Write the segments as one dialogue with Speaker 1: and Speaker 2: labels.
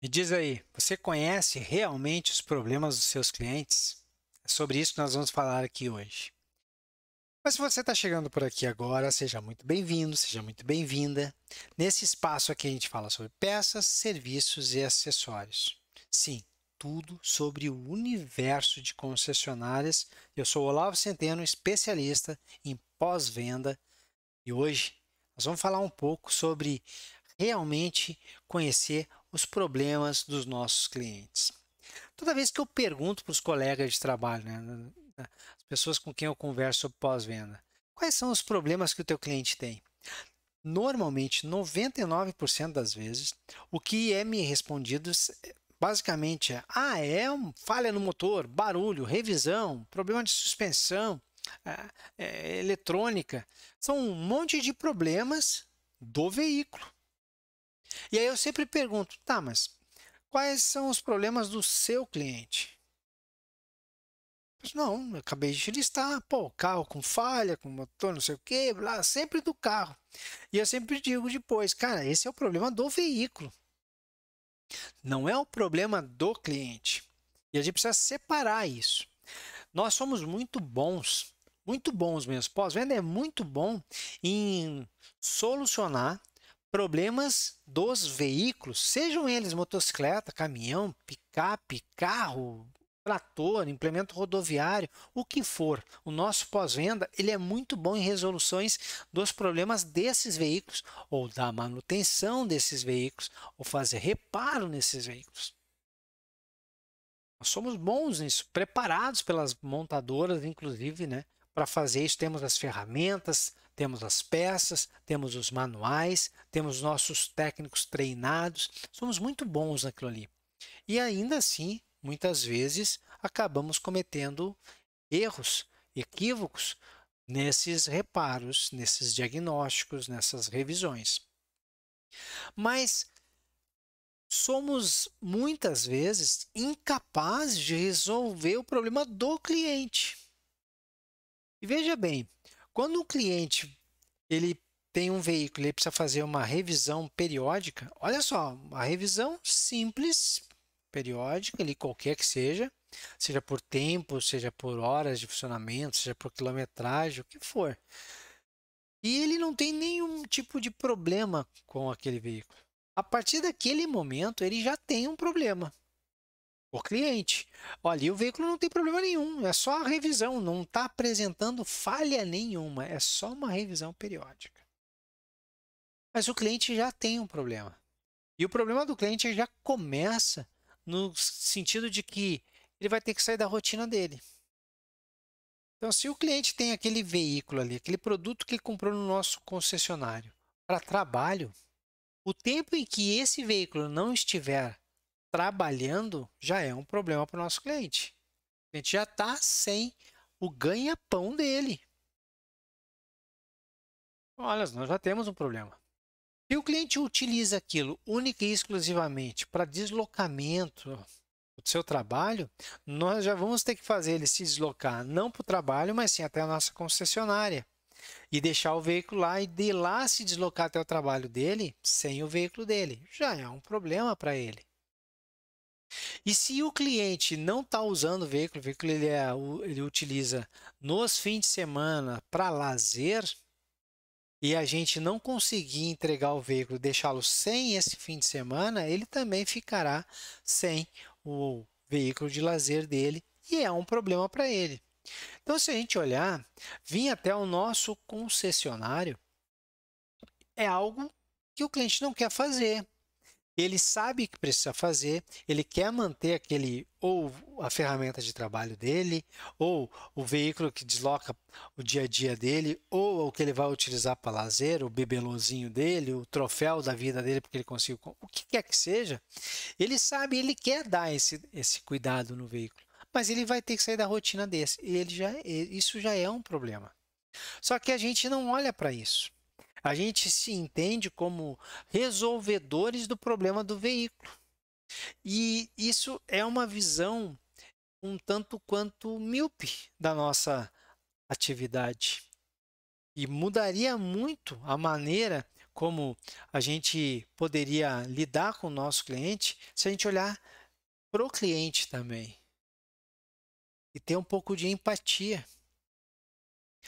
Speaker 1: Me diz aí, você conhece realmente os problemas dos seus clientes? É sobre isso que nós vamos falar aqui hoje. Mas se você está chegando por aqui agora, seja muito bem-vindo, seja muito bem-vinda. Nesse espaço aqui a gente fala sobre peças, serviços e acessórios. Sim, tudo sobre o universo de concessionárias. Eu sou Olavo Centeno, especialista em pós-venda, e hoje nós vamos falar um pouco sobre realmente conhecer os problemas dos nossos clientes. Toda vez que eu pergunto para os colegas de trabalho, as pessoas com quem eu converso sobre pós-venda, quais são os problemas que o teu cliente tem? Normalmente, 99% das vezes, o que é me respondido basicamente falha no motor, barulho, revisão, problema de suspensão, eletrônica. São um monte de problemas do veículo. E aí eu sempre pergunto, tá, mas quais são os problemas do seu cliente? Não, eu acabei de listar, pô, carro com falha, com motor, não sei o quê, blá, sempre do carro. E eu sempre digo depois, cara, esse é o problema do veículo, não é o problema do cliente. E a gente precisa separar isso. Nós somos muito bons mesmo. Pós-venda é muito bom em solucionar problemas dos veículos, sejam eles motocicleta, caminhão, picape, carro, trator, implemento rodoviário, o que for. O nosso pós-venda ele é muito bom em resoluções dos problemas desses veículos, ou da manutenção desses veículos, ou fazer reparo nesses veículos. Nós somos bons nisso, preparados pelas montadoras, inclusive, né, para fazer isso. Temos as ferramentas, temos as peças, temos os manuais, temos nossos técnicos treinados. Somos muito bons naquilo ali. E ainda assim, muitas vezes, acabamos cometendo erros, equívocos nesses reparos, nesses diagnósticos, nessas revisões. Mas somos muitas vezes incapazes de resolver o problema do cliente. E veja bem, quando o cliente ele tem um veículo, ele precisa fazer uma revisão periódica, olha só, uma revisão simples, periódica, ali qualquer que seja por tempo, seja por horas de funcionamento, seja por quilometragem, o que for. E ele não tem nenhum tipo de problema com aquele veículo. A partir daquele momento, ele já tem um problema. O cliente, olha, e o veículo não tem problema nenhum, é só a revisão, não está apresentando falha nenhuma, é só uma revisão periódica. Mas o cliente já tem um problema. E o problema do cliente já começa no sentido de que ele vai ter que sair da rotina dele. Então, se o cliente tem aquele veículo ali, aquele produto que ele comprou no nosso concessionário para trabalho, o tempo em que esse veículo não estiver trabalhando já é um problema para o nosso cliente. A gente já está sem o ganha-pão dele. Olha, nós já temos um problema. Se o cliente utiliza aquilo única e exclusivamente para deslocamento do seu trabalho, nós já vamos ter que fazer ele se deslocar não para o trabalho, mas sim até a nossa concessionária. E deixar o veículo lá e de lá se deslocar até o trabalho dele sem o veículo dele. Já é um problema para ele. E se o cliente não está usando o veículo ele utiliza nos fins de semana para lazer, e a gente não conseguir entregar o veículo, deixá-lo sem esse fim de semana, ele também ficará sem o veículo de lazer dele e é um problema para ele. Então, se a gente olhar, vir até o nosso concessionário é algo que o cliente não quer fazer. Ele sabe que precisa fazer, ele quer manter aquele ou a ferramenta de trabalho dele, ou o veículo que desloca o dia a dia dele, ou o que ele vai utilizar para lazer, o bibelozinho dele, o troféu da vida dele, porque ele conseguiu, o que quer que seja, ele sabe, ele quer dar esse cuidado no veículo, mas ele vai ter que sair da rotina desse, e isso já é um problema. Só que a gente não olha para isso. A gente se entende como resolvedores do problema do veículo. E isso é uma visão um tanto quanto míope da nossa atividade. E mudaria muito a maneira como a gente poderia lidar com o nosso cliente se a gente olhar para o cliente também e ter um pouco de empatia.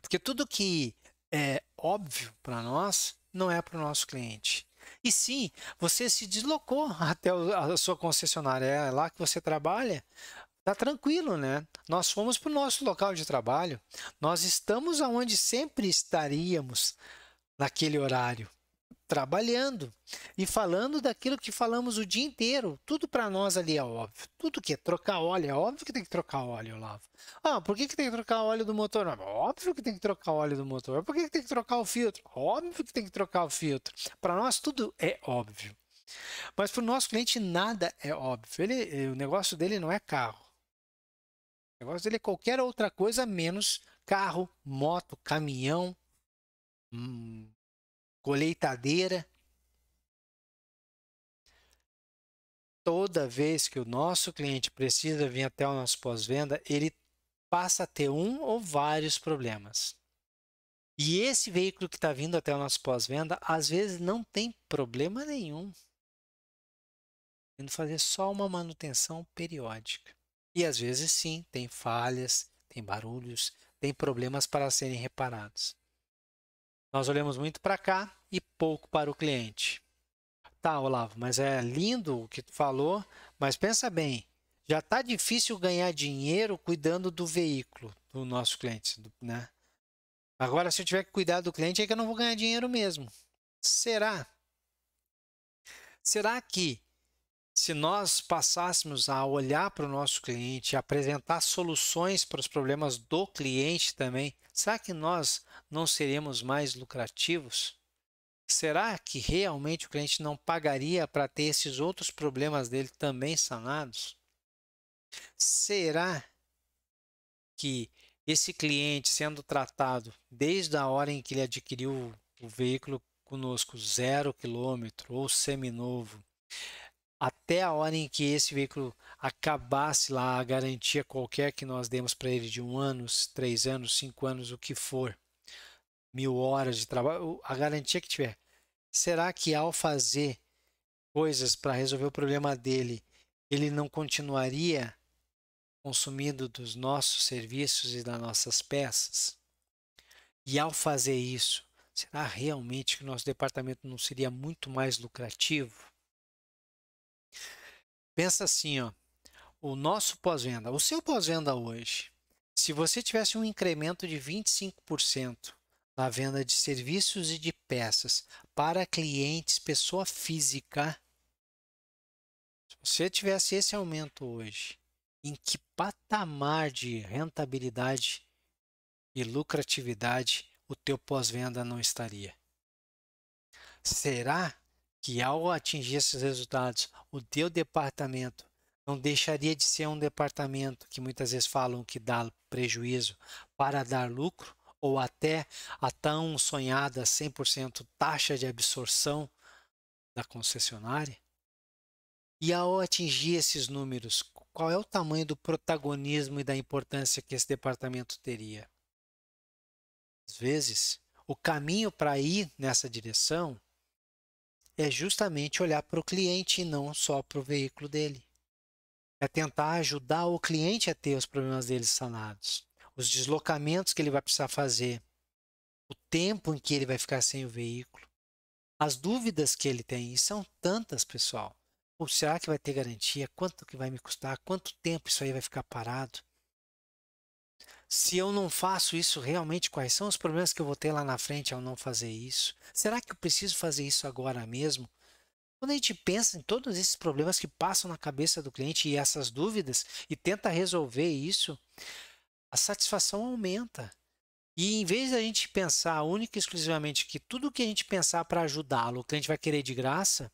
Speaker 1: Porque tudo que é óbvio para nós não é para o nosso cliente. E sim, você se deslocou até a sua concessionária, é lá que você trabalha, tá tranquilo, né? Nós fomos para o nosso local de trabalho, nós estamos aonde sempre estaríamos naquele horário, trabalhando e falando daquilo que falamos o dia inteiro. Tudo para nós ali é óbvio. Tudo que é trocar óleo, é óbvio que tem que trocar óleo, Olavo. Ah, por que tem que trocar óleo do motor? Não, óbvio que tem que trocar óleo do motor. Por que tem que trocar o filtro? Óbvio que tem que trocar o filtro. Para nós tudo é óbvio. Mas para o nosso cliente nada é óbvio. O negócio dele não é carro. O negócio dele é qualquer outra coisa menos carro, moto, caminhão, colheitadeira. Toda vez que o nosso cliente precisa vir até o nosso pós-venda, ele passa a ter um ou vários problemas. E esse veículo que está vindo até o nosso pós-venda, às vezes não tem problema nenhum. Indo fazer só uma manutenção periódica. E às vezes sim, tem falhas, tem barulhos, tem problemas para serem reparados. Nós olhamos muito para cá e pouco para o cliente. Tá, Olavo, mas é lindo o que tu falou, mas pensa bem, já tá difícil ganhar dinheiro cuidando do veículo do nosso cliente, né? Agora, se eu tiver que cuidar do cliente, é que eu não vou ganhar dinheiro mesmo. Será? Será que se nós passássemos a olhar para o nosso cliente, apresentar soluções para os problemas do cliente também, será que nós não seremos mais lucrativos? Será que realmente o cliente não pagaria para ter esses outros problemas dele também sanados? Será que esse cliente sendo tratado desde a hora em que ele adquiriu o veículo conosco, 0 km ou seminovo, até a hora em que esse veículo acabasse lá a garantia qualquer que nós demos para ele de 1 ano, 3 anos, 5 anos, o que for, 1000 horas de trabalho, a garantia que tiver, será que ao fazer coisas para resolver o problema dele, ele não continuaria consumindo dos nossos serviços e das nossas peças? E ao fazer isso, será realmente que o nosso departamento não seria muito mais lucrativo? Pensa assim, ó, o nosso pós-venda, o seu pós-venda hoje, se você tivesse um incremento de 25% na venda de serviços e de peças para clientes, pessoa física, se você tivesse esse aumento hoje, em que patamar de rentabilidade e lucratividade o teu pós-venda não estaria? Será que ao atingir esses resultados, o teu departamento não deixaria de ser um departamento que muitas vezes falam que dá prejuízo para dar lucro, ou até a tão sonhada 100% taxa de absorção da concessionária? E ao atingir esses números, qual é o tamanho do protagonismo e da importância que esse departamento teria? Às vezes, o caminho para ir nessa direção é justamente olhar para o cliente e não só para o veículo dele. É tentar ajudar o cliente a ter os problemas dele sanados, os deslocamentos que ele vai precisar fazer, o tempo em que ele vai ficar sem o veículo, as dúvidas que ele tem, e são tantas, pessoal. Ou será que vai ter garantia? Quanto que vai me custar? Quanto tempo isso aí vai ficar parado? Se eu não faço isso realmente, quais são os problemas que eu vou ter lá na frente ao não fazer isso? Será que eu preciso fazer isso agora mesmo? Quando a gente pensa em todos esses problemas que passam na cabeça do cliente e essas dúvidas e tenta resolver isso, a satisfação aumenta. E em vez da gente pensar única e exclusivamente que tudo que a gente pensar para ajudá-lo, o cliente vai querer de graça,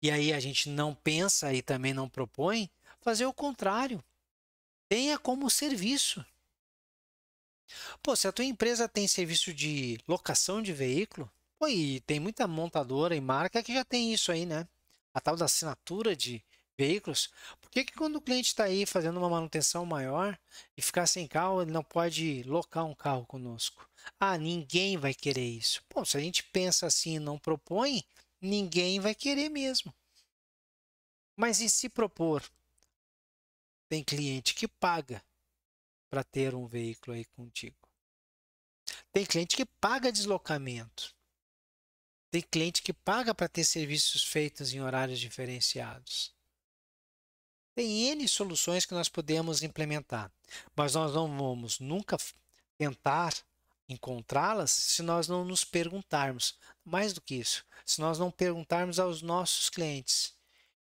Speaker 1: e aí a gente não pensa e também não propõe, fazer o contrário. Tenha como serviço. Pô, se a tua empresa tem serviço de locação de veículo, pô, e tem muita montadora e marca que já tem isso aí, né? A tal da assinatura de veículos, por que que quando o cliente está aí fazendo uma manutenção maior e ficar sem carro, ele não pode locar um carro conosco? Ah, ninguém vai querer isso. Bom, se a gente pensa assim e não propõe, ninguém vai querer mesmo. Mas e se propor? Tem cliente que paga para ter um veículo aí contigo. Tem cliente que paga deslocamento. Tem cliente que paga para ter serviços feitos em horários diferenciados. Tem N soluções que nós podemos implementar, mas nós não vamos nunca tentar encontrá-las se nós não nos perguntarmos. Mais do que isso, se nós não perguntarmos aos nossos clientes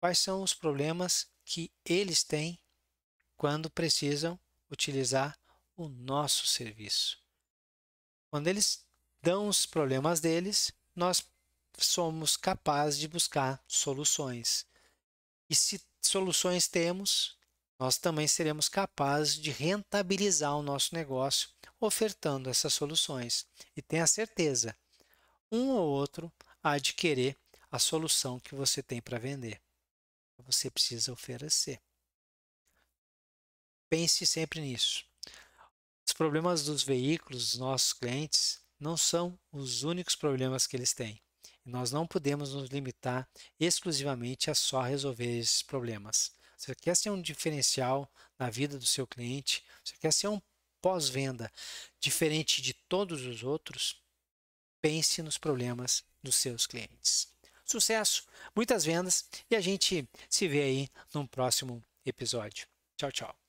Speaker 1: quais são os problemas que eles têm quando precisam utilizar o nosso serviço. Quando eles dão os problemas deles, nós somos capazes de buscar soluções. E se soluções temos, nós também seremos capazes de rentabilizar o nosso negócio ofertando essas soluções. E tenha certeza, um ou outro há de querer a solução que você tem para vender. Você precisa oferecer. Pense sempre nisso. Os problemas dos veículos dos nossos clientes não são os únicos problemas que eles têm. Nós não podemos nos limitar exclusivamente a só resolver esses problemas. Você quer ser um diferencial na vida do seu cliente? Você quer ser um pós-venda diferente de todos os outros? Pense nos problemas dos seus clientes. Sucesso, muitas vendas e a gente se vê aí num próximo episódio. Tchau, tchau.